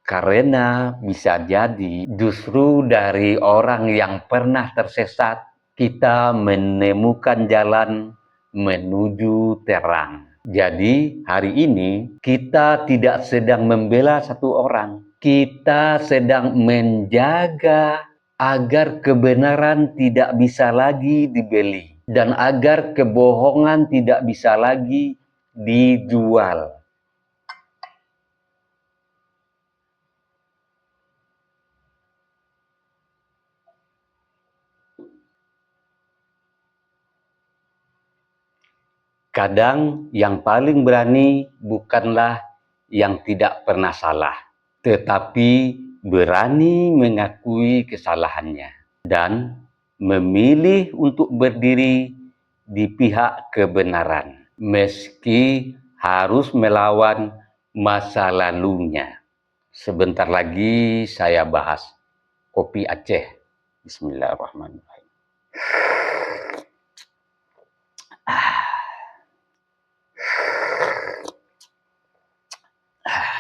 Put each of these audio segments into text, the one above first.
Karena bisa jadi justru dari orang yang pernah tersesat, kita menemukan jalan menuju terang. Jadi hari ini kita tidak sedang membela satu orang, kita sedang menjaga agar kebenaran tidak bisa lagi dibeli dan agar kebohongan tidak bisa lagi dijual. Kadang yang paling berani bukanlah yang tidak pernah salah, tetapi berani mengakui kesalahannya dan memilih untuk berdiri di pihak kebenaran, meski harus melawan masa lalunya. Sebentar lagi saya bahas kopi Aceh. Bismillahirrahmanirrahim.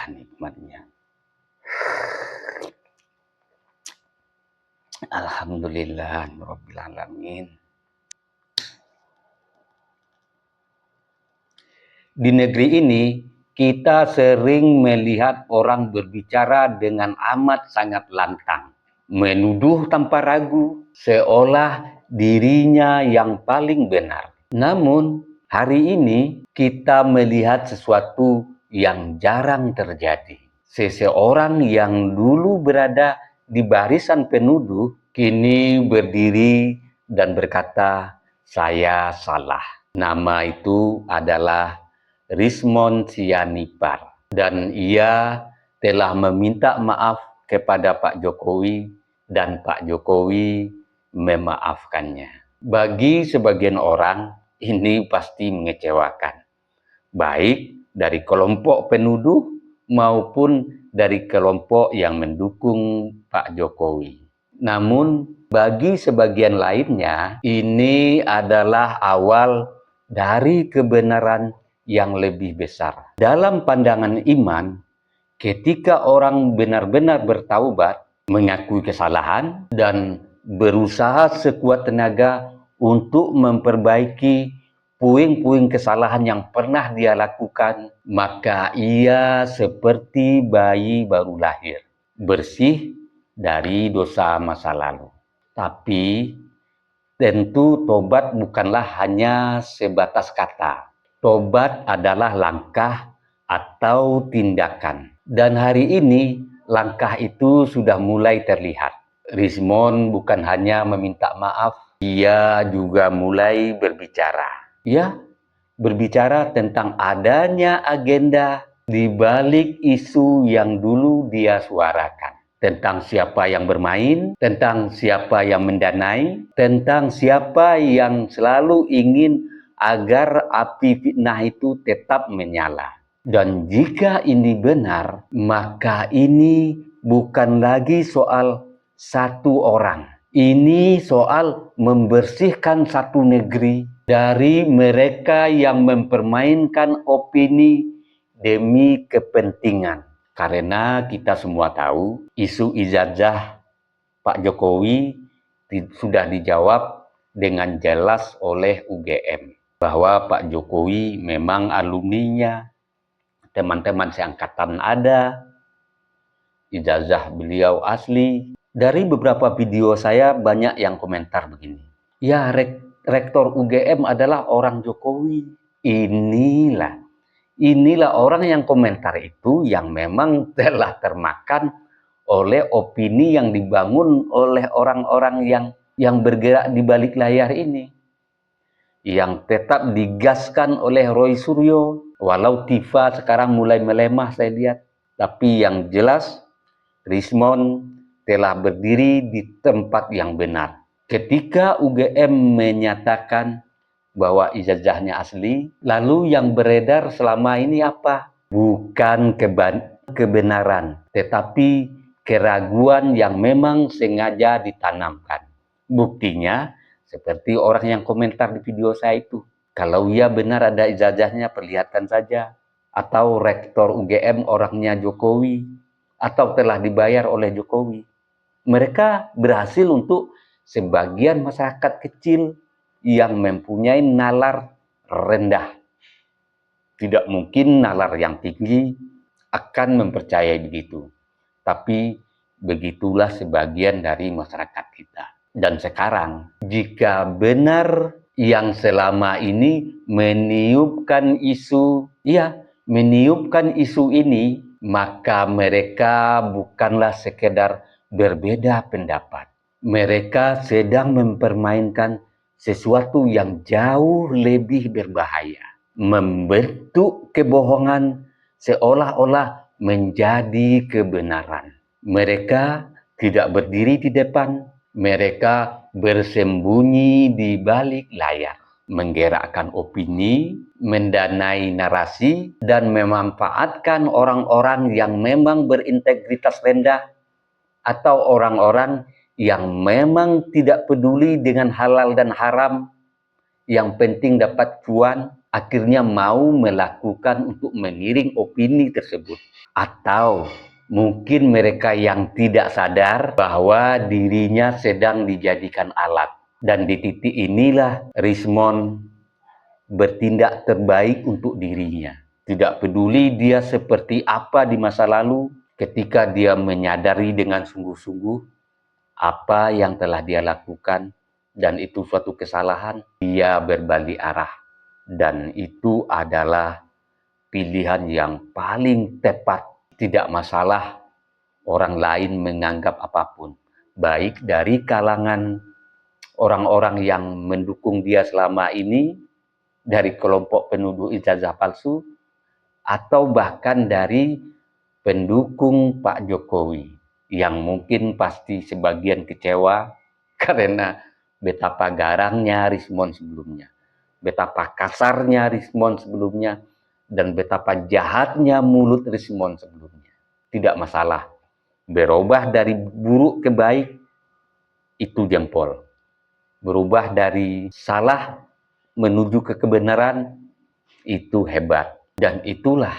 Nikmatnya. Alhamdulillah rabbil alamin. Di negeri ini kita sering melihat orang berbicara dengan amat sangat lantang, menuduh tanpa ragu, seolah dirinya yang paling benar. Namun hari ini kita melihat sesuatu yang jarang terjadi. Seseorang yang dulu berada di barisan penuduh, kini berdiri dan berkata, "Saya salah." Nama itu adalah Rizmon Sianipar, dan ia telah meminta maaf kepada Pak Jokowi dan Pak Jokowi memaafkannya. Bagi sebagian orang, ini pasti mengecewakan, baik dari kelompok penuduh maupun dari kelompok yang mendukung Pak Jokowi. Namun, bagi sebagian lainnya, ini adalah awal dari kebenaran yang lebih besar. Dalam pandangan iman, ketika orang benar-benar bertaubat, mengakui kesalahan, dan berusaha sekuat tenaga untuk memperbaiki puing-puing kesalahan yang pernah dia lakukan, maka ia seperti bayi baru lahir, bersih dari dosa masa lalu. Tapi tentu tobat bukanlah hanya sebatas kata. Tobat adalah langkah atau tindakan. Dan hari ini langkah itu sudah mulai terlihat. Rizmon bukan hanya meminta maaf, ia juga mulai berbicara. Ya, berbicara tentang adanya agenda di balik isu yang dulu dia suarakan. Tentang siapa yang bermain, tentang siapa yang mendanai, tentang siapa yang selalu ingin agar api fitnah itu tetap menyala. Dan jika ini benar, maka ini bukan lagi soal satu orang. Ini soal membersihkan satu negeri dari mereka yang mempermainkan opini demi kepentingan. Karena kita semua tahu isu ijazah Pak Jokowi sudah dijawab dengan jelas oleh UGM. Bahwa Pak Jokowi memang alumninya, teman-teman seangkatan ada, ijazah beliau asli. Dari beberapa video saya banyak yang komentar begini. Ya, rektor UGM adalah orang Jokowi. Inilah orang yang komentar itu yang memang telah termakan oleh opini yang dibangun oleh orang-orang yang bergerak di balik layar ini. Yang tetap digaskan oleh Roy Suryo, walau Tifa sekarang mulai melemah saya lihat. Tapi yang jelas, Rizmon telah berdiri di tempat yang benar. Ketika UGM menyatakan bahwa ijazahnya asli, lalu yang beredar selama ini apa? Bukan kebenaran, tetapi keraguan yang memang sengaja ditanamkan. Buktinya, seperti orang yang komentar di video saya itu. Kalau ia benar ada ijazahnya, perlihatkan saja. Atau rektor UGM orangnya Jokowi. atau telah dibayar oleh Jokowi. Mereka berhasil untuk sebagian masyarakat kecil yang mempunyai nalar rendah. Tidak mungkin nalar yang tinggi akan mempercayai begitu. Tapi begitulah sebagian dari masyarakat kita. Dan sekarang, jika benar yang selama ini meniupkan isu ini, maka mereka bukanlah sekedar berbeda pendapat. Mereka sedang mempermainkan sesuatu yang jauh lebih berbahaya. Membentuk kebohongan seolah-olah menjadi kebenaran. Mereka tidak berdiri di depan, mereka bersembunyi di balik layar, menggerakkan opini, mendanai narasi, dan memanfaatkan orang-orang yang memang berintegritas rendah atau orang-orang yang memang tidak peduli dengan halal dan haram, yang penting dapat cuan, akhirnya mau melakukan untuk mengiring opini tersebut. Atau mungkin mereka yang tidak sadar bahwa dirinya sedang dijadikan alat. Dan di titik inilah Rismond bertindak terbaik untuk dirinya. Tidak peduli dia seperti apa di masa lalu, ketika dia menyadari dengan sungguh-sungguh apa yang telah dia lakukan, dan itu suatu kesalahan, dia berbalik arah. Dan itu adalah pilihan yang paling tepat. Tidak masalah orang lain menganggap apapun, baik dari kalangan orang-orang yang mendukung dia selama ini, dari kelompok penuduh ijazah palsu, atau bahkan dari pendukung Pak Jokowi, yang mungkin pasti sebagian kecewa karena betapa garangnya Rismond sebelumnya, betapa kasarnya Rismond sebelumnya, dan betapa jahatnya mulut Rismond sebelumnya. Tidak masalah, berubah dari buruk ke baik itu jempol. Berubah dari salah menuju ke kebenaran itu hebat. Dan itulah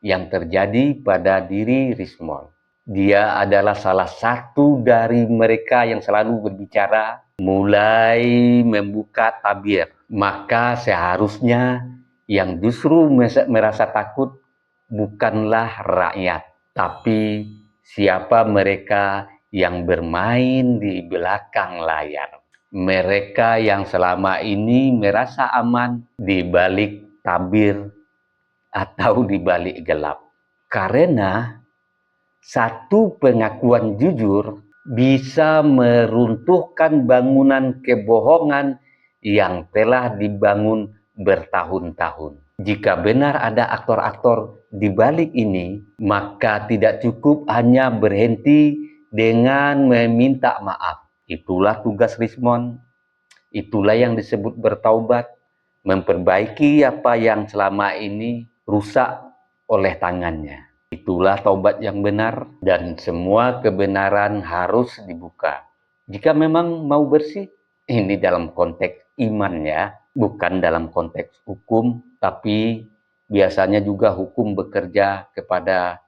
yang terjadi pada diri Rismond. Dia adalah salah satu dari mereka yang selalu berbicara, mulai membuka tabir. Maka seharusnya yang justru merasa takut bukanlah rakyat, tapi siapa mereka yang bermain di belakang layar. Mereka yang selama ini merasa aman di balik tabir atau di balik gelap. Karena satu pengakuan jujur bisa meruntuhkan bangunan kebohongan yang telah dibangun bertahun-tahun. Jika benar ada aktor-aktor di balik ini, maka tidak cukup hanya berhenti dengan meminta maaf. Itulah tugas Rismond. Itulah yang disebut bertaubat, memperbaiki apa yang selama ini rusak oleh tangannya. Itulah taubat yang benar, dan semua kebenaran harus dibuka. Jika memang mau bersih, ini dalam konteks iman ya, bukan dalam konteks hukum, tapi biasanya juga hukum bekerja kepada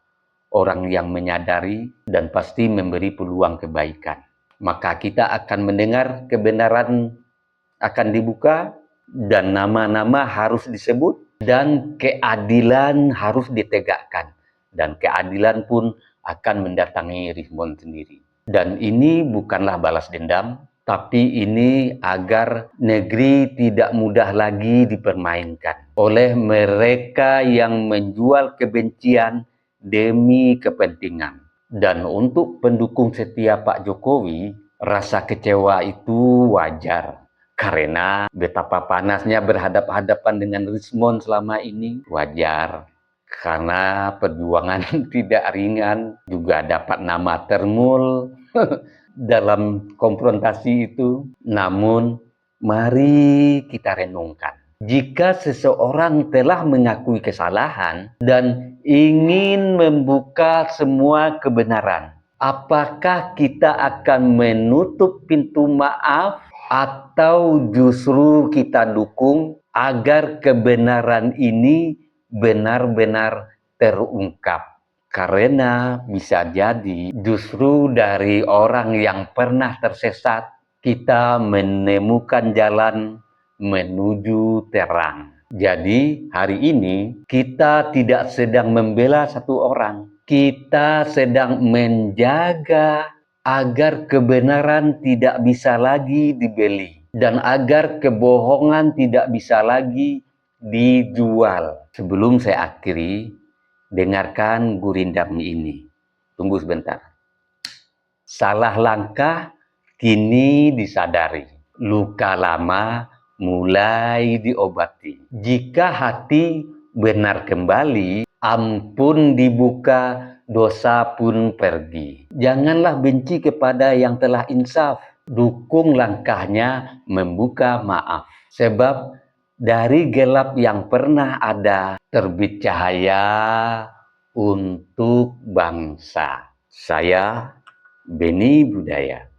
orang yang menyadari dan pasti memberi peluang kebaikan. Maka kita akan mendengar kebenaran akan dibuka, dan nama-nama harus disebut, dan keadilan harus ditegakkan. Dan keadilan pun akan mendatangi Rismond sendiri. Dan ini bukanlah balas dendam, tapi ini agar negeri tidak mudah lagi dipermainkan oleh mereka yang menjual kebencian demi kepentingan. Dan untuk pendukung setia Pak Jokowi, rasa kecewa itu wajar. Karena betapa panasnya berhadapan-hadapan dengan Rismond selama ini, wajar. Karena perjuangan tidak ringan, juga dapat nama termul dalam konfrontasi itu. Namun, mari kita renungkan. Jika seseorang telah mengakui kesalahan dan ingin membuka semua kebenaran, apakah kita akan menutup pintu maaf atau justru kita dukung agar kebenaran ini benar-benar terungkap? Karena bisa jadi justru dari orang yang pernah tersesat, kita menemukan jalan menuju terang. Jadi hari ini kita tidak sedang membela satu orang, kita sedang menjaga agar kebenaran tidak bisa lagi dibeli dan agar kebohongan tidak bisa lagi dijual. Sebelum saya akhiri, dengarkan gurindam ini. Tunggu sebentar. Salah langkah kini disadari. Luka lama mulai diobati. Jika hati benar kembali, ampun dibuka, dosa pun pergi. Janganlah benci kepada yang telah insaf. Dukung langkahnya membuka maaf. Sebab dari gelap yang pernah ada, terbit cahaya untuk bangsa. Saya Beni Budaya.